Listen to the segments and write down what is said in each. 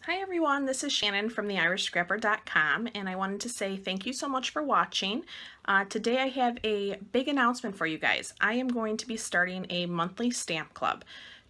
Hi everyone, this is Shannon from theirishscrapper.com, and I wanted to say thank you so much for watching. Today I have a big announcement for you guys. I am going to be starting a monthly stamp club.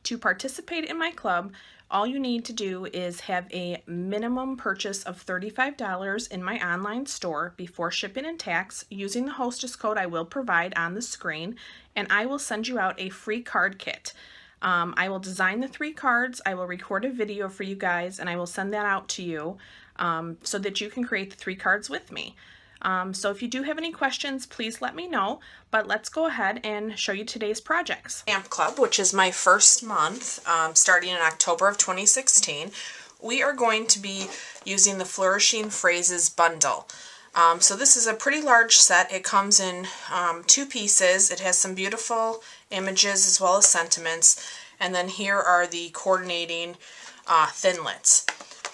To participate in my club, all you need to do is have a minimum purchase of $35 in my online store before shipping and tax using the Hostess code I will provide on the screen, and I will send you out a free card kit. I will design the 3 cards, I will record a video for you guys, and I will send that out to you so that you can create the 3 cards with me. So if you do have any questions, please let me know, but let's go ahead and show you today's projects. Stamp Club, which is my first month, starting in October of 2016, we are going to be using the Flourishing Phrases bundle. So this is a pretty large set. It comes in 2 pieces. It has some beautiful images as well as sentiments, and then here are the coordinating thinlits.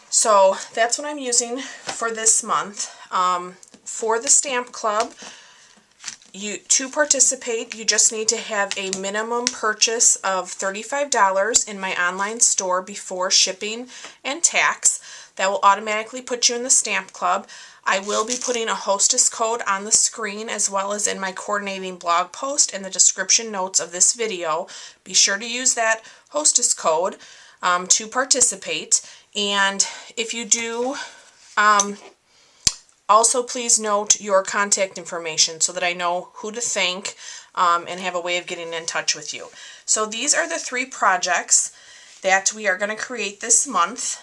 So that's what I'm using for this month. For the stamp club, to participate, you just need to have a minimum purchase of $35 in my online store before shipping and tax. That will automatically put you in the stamp club. I will be putting a Hostess code on the screen as well as in my coordinating blog post and the description notes of this video. Be sure to use that Hostess code to participate. And if you do, also please note your contact information so that I know who to thank and have a way of getting in touch with you. So these are the 3 projects that we are going to create this month.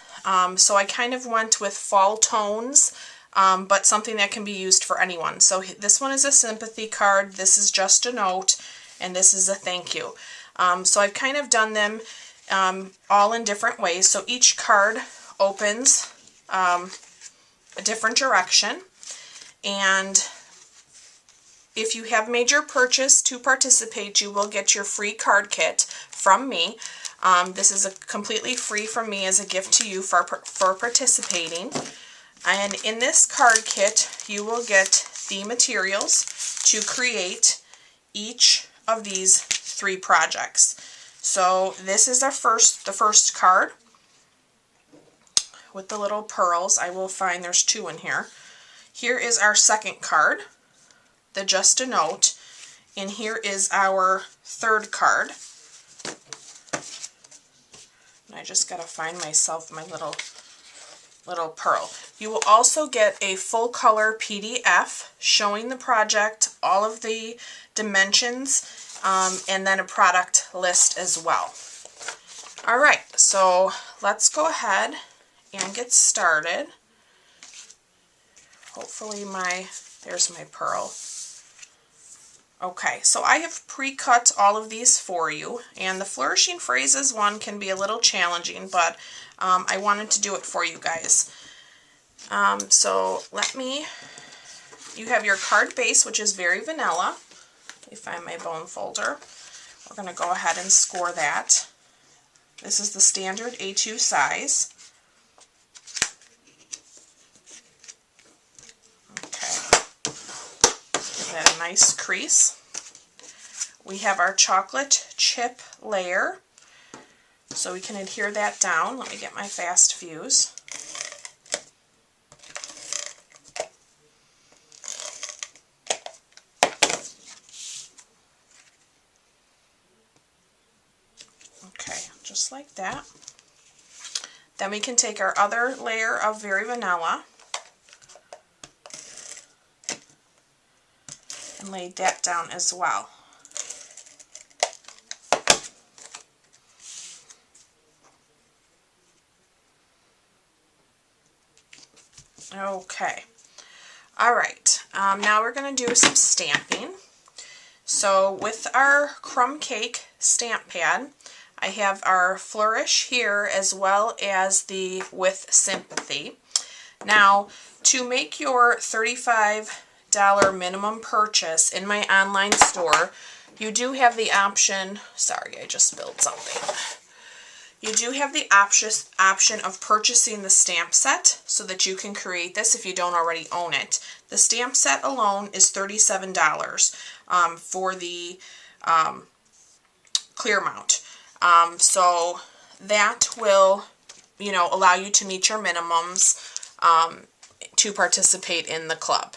So I kind of went with fall tones, but something that can be used for anyone. So this one is a sympathy card, this is just a note, and this is a thank you. So I've kind of done them all in different ways. So each card opens a different direction, and if you have made your purchase to participate, you will get your free card kit from me. This is completely free from me as a gift to you for participating. And in this card kit, you will get the materials to create each of these 3 projects. So this is the first card with the little pearls. I will find there's 2 in here. Here is our second card, the Just a Note, and here is our third card. And I just gotta find myself my little pearl. You will also get a full color PDF showing the project, all of the dimensions, and then a product list as well. Alright, so let's go ahead and get started. Hopefully there's my pearl. Okay, so I have pre-cut all of these for you, and the Flourishing Phrases one can be a little challenging, but I wanted to do it for you guys. So you have your card base, which is very vanilla. Let me find my bone folder. We're going to go ahead and score that. This is the standard A2 size. Give that a nice crease. We have our chocolate chip layer, so we can adhere that down. Let me get my fast fuse. Okay, just like that. Then we can take our other layer of Very Vanilla and lay that down as well. Okay, alright, now we're going to do some stamping. So with our crumb cake stamp pad, I have our Flourish here as well as the With Sympathy. Now, to make your $35 minimum purchase in my online store, you do have the option, sorry, I just spilled something. You do have the option of purchasing the stamp set so that you can create this if you don't already own it. The stamp set alone is $37 for the clear mount. So that will you know, allow you to meet your minimums to participate in the club.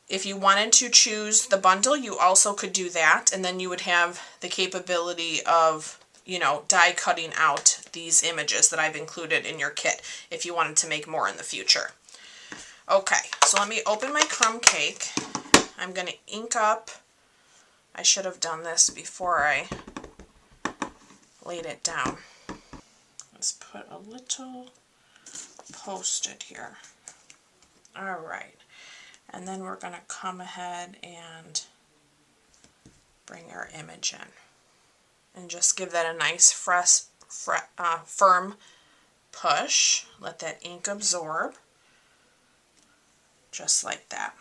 If you wanted to choose the bundle, you also could do that, and then you would have the capability of, you know, die cutting out these images that I've included in your kit if you wanted to make more in the future. Okay, so let me open my crumb cake. I'm going to ink up. I should have done this before I laid it down. Let's put a little Post-it here. All right. And then we're going to come ahead and bring our image in and just give that a nice firm push. Let that ink absorb, just like that.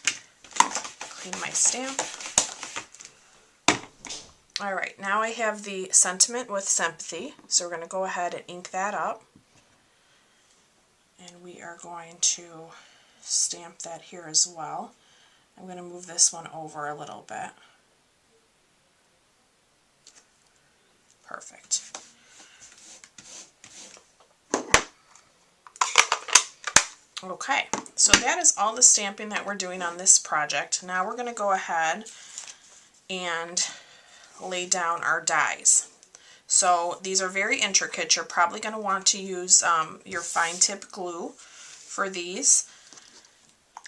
Clean my stamp. All right, now I have the sentiment with sympathy, so we're going to go ahead and ink that up. And we are going to stamp that here as well. I'm going to move this one over a little bit. Perfect. Okay, so that is all the stamping that we're doing on this project. Now we're going to go ahead and lay down our dies. So these are very intricate. You're probably going to want to use your fine tip glue for these.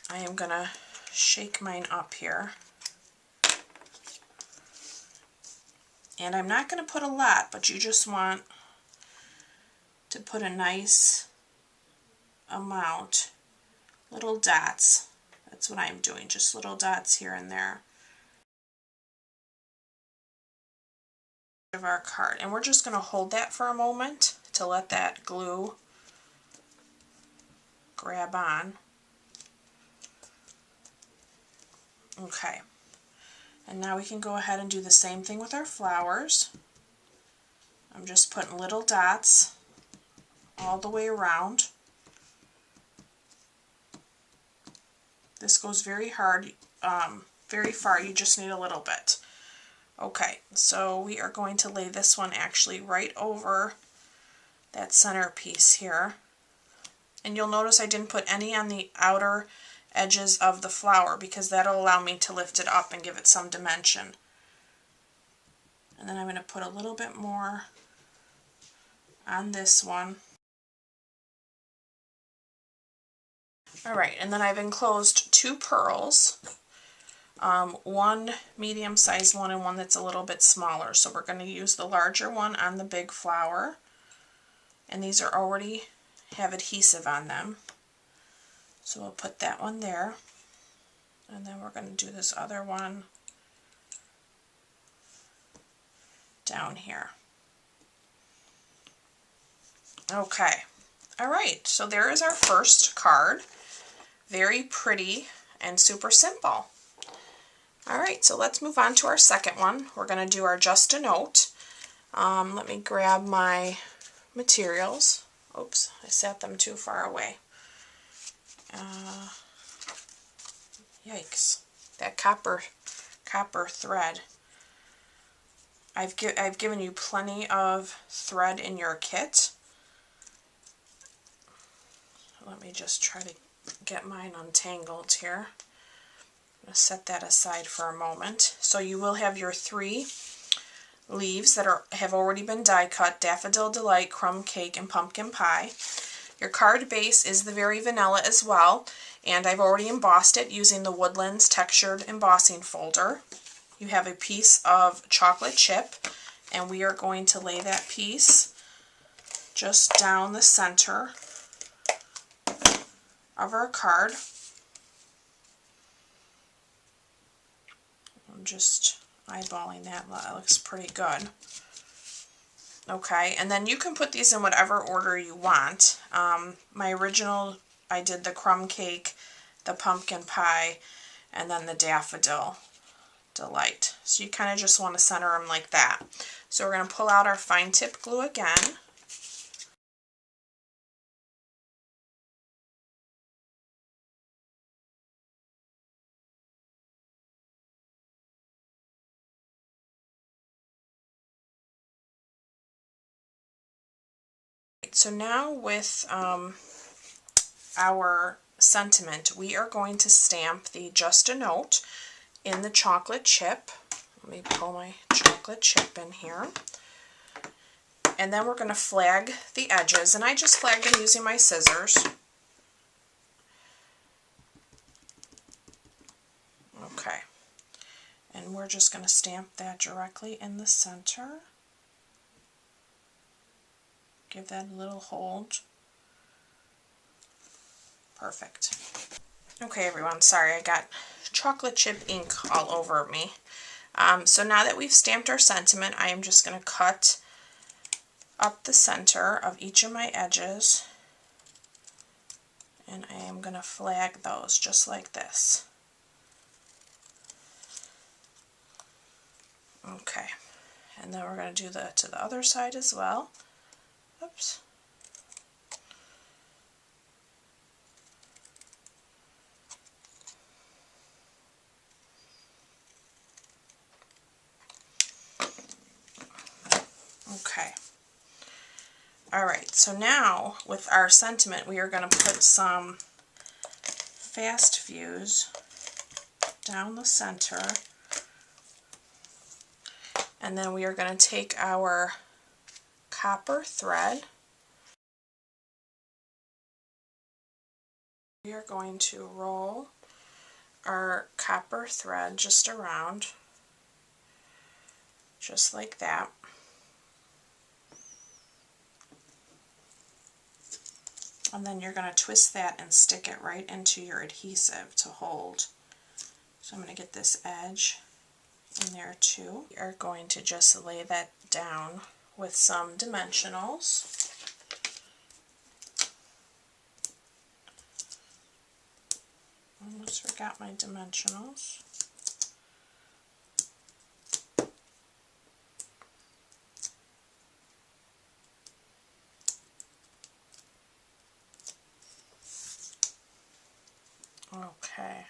I am going to shake mine up here. And I'm not going to put a lot, but you just want to put a nice amount, little dots. That's what I'm doing, just little dots here and there of our card. And we're just going to hold that for a moment to let that glue grab on. Okay. And now we can go ahead and do the same thing with our flowers. I'm just putting little dots all the way around. This goes very hard, very far. You just need a little bit. Okay, so we are going to lay this one actually right over that center piece here. And you'll notice I didn't put any on the outer edges of the flower because that'll allow me to lift it up and give it some dimension. And then I'm going to put a little bit more on this one. Alright, and then I've enclosed 2 pearls, one medium-sized one and one that's a little bit smaller. So we're going to use the larger one on the big flower. And these are already have adhesive on them. So we'll put that one there. And then we're going to do this other one down here. Okay. Alright, so there is our first card. Very pretty and super simple. Alright, so let's move on to our second one. We're going to do our Just a Note. Let me grab my materials. Oops, I set them too far away. Yikes, that copper thread. I've given you plenty of thread in your kit. Let me just try to get mine untangled here. I'm going to set that aside for a moment. So you will have your 3 leaves that have already been die cut: Daffodil Delight, Crumb Cake, and Pumpkin Pie. Your card base is the Very Vanilla as well, and I've already embossed it using the Woodlands textured embossing folder. You have a piece of chocolate chip, and we are going to lay that piece just down the center of our card. I'm just eyeballing that. That looks pretty good. Okay, and then you can put these in whatever order you want. My original, I did the crumb cake, the pumpkin pie, and then the Daffodil Delight. So you kind of just want to center them like that. So we're going to pull out our fine tip glue again. right, so now with our sentiment, we are going to stamp the Just a Note in the chocolate chip. Let me pull my chocolate chip in here. And then we're going to flag the edges, and I just flagged them using my scissors. Okay. And we're just going to stamp that directly in the center. Give that a little hold. Perfect. Okay everyone, sorry I got chocolate chip ink all over me. So now that we've stamped our sentiment, I am just going to cut up the center of each of my edges, and I am going to flag those just like this. Okay, and then we're going to do that to the other side as well. Oops. Okay. Alright, so now with our sentiment, we are going to put some fast fuse down the center, and then we are going to take our copper thread. We are going to roll our copper thread just around, just like that. And then you're going to twist that and stick it right into your adhesive to hold. So I'm going to get this edge in there too. We are going to just lay that down with some dimensionals. Almost forgot my dimensionals. Okay.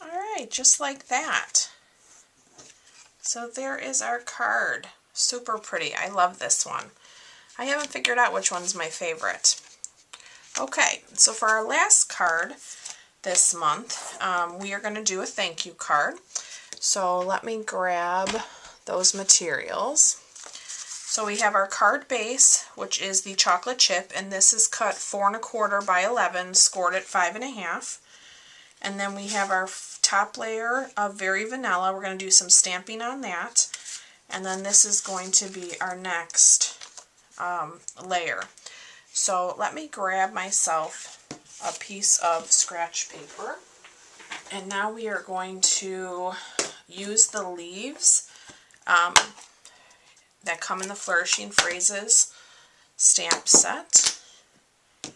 Alright, just like that. So there is our card. Super pretty. I love this one. I haven't figured out which one's my favorite. Okay, so for our last card this month, we are going to do a thank you card. So let me grab those materials. So we have our card base, which is the chocolate chip, and this is cut 4 1/4 by 11, scored at 5 1/2. And then we have our top layer of Very Vanilla. We're going to do some stamping on that. And then this is going to be our next layer. So let me grab myself a piece of scratch paper. And now we are going to use the leaves that come in the Flourishing Phrases stamp set. I'm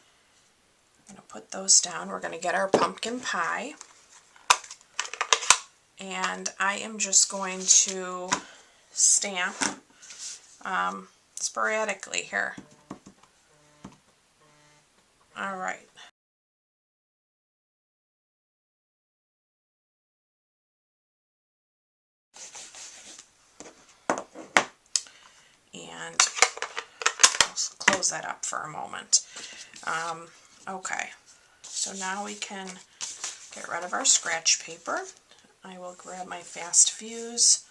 going to put those down. We're going to get our pumpkin pie. And I am just going to stamp sporadically here. Alright. And I'll close that up for a moment. Okay, so now we can get rid of our scratch paper. I will grab my fast fuse.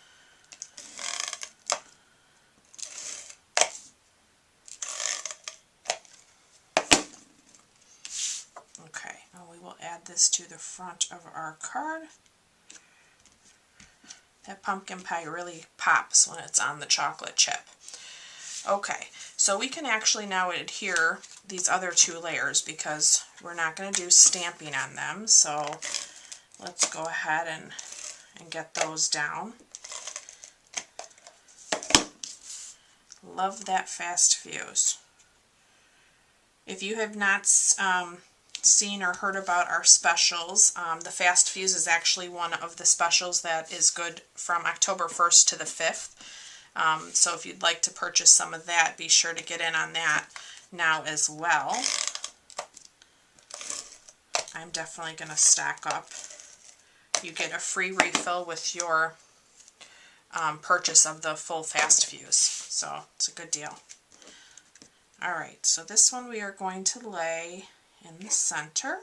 Okay, and we will add this to the front of our card. That pumpkin pie really pops when it's on the chocolate chip. Okay, so we can actually now adhere these other 2 layers because we're not going to do stamping on them. So let's go ahead and get those down. Love that fast fuse. If you have not seen or heard about our specials, the fast fuse is actually one of the specials that is good from October 1st to the 5th. So if you'd like to purchase some of that, be sure to get in on that now as well. I'm definitely going to stock up. You get a free refill with your purchase of the full fast fuse, so it's a good deal. All right, so this one we are going to lay in the center,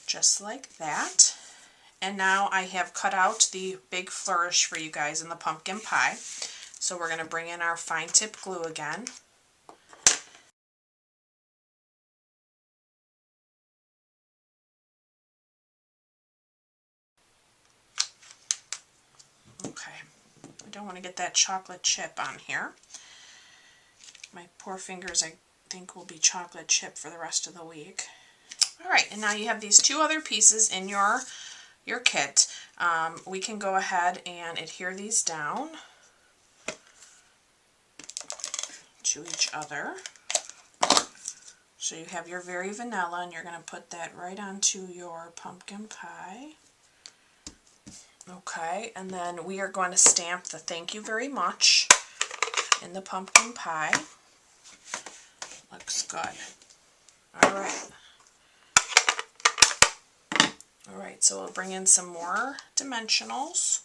just like that. And now I have cut out the big flourish for you guys in the pumpkin pie. So we're going to bring in our fine tip glue again. Okay, I don't want to get that chocolate chip on here. My poor fingers, I think, will be chocolate chip for the rest of the week. All right, and now you have these two other pieces in your kit. We can go ahead and adhere these down to each other. So you have your very vanilla, and you're going to put that right onto your pumpkin pie. Okay, and then we are going to stamp the thank you very much in the pumpkin pie. Looks good. All right. All right, so we'll bring in some more dimensionals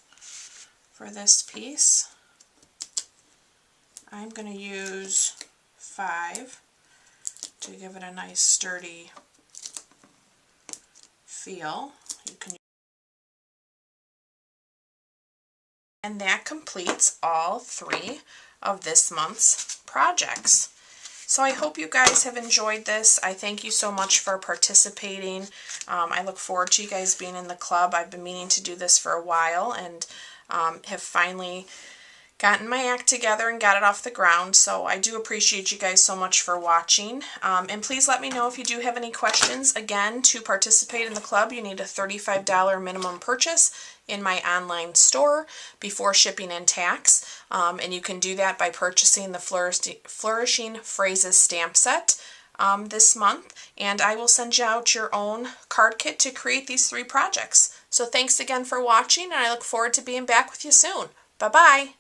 for this piece. I'm going to use 5 to give it a nice sturdy feel. You can, and that completes all 3 of this month's projects. So I hope you guys have enjoyed this. I thank you so much for participating. I look forward to you guys being in the club. I've been meaning to do this for a while, and have finally gotten my act together and got it off the ground. So I do appreciate you guys so much for watching. And please let me know if you do have any questions. Again, to participate in the club, you need a $35 minimum purchase in my online store before shipping and tax. And you can do that by purchasing the Flourishing Phrases stamp set this month. And I will send you out your own card kit to create these 3 projects. So thanks again for watching, and I look forward to being back with you soon. Bye-bye.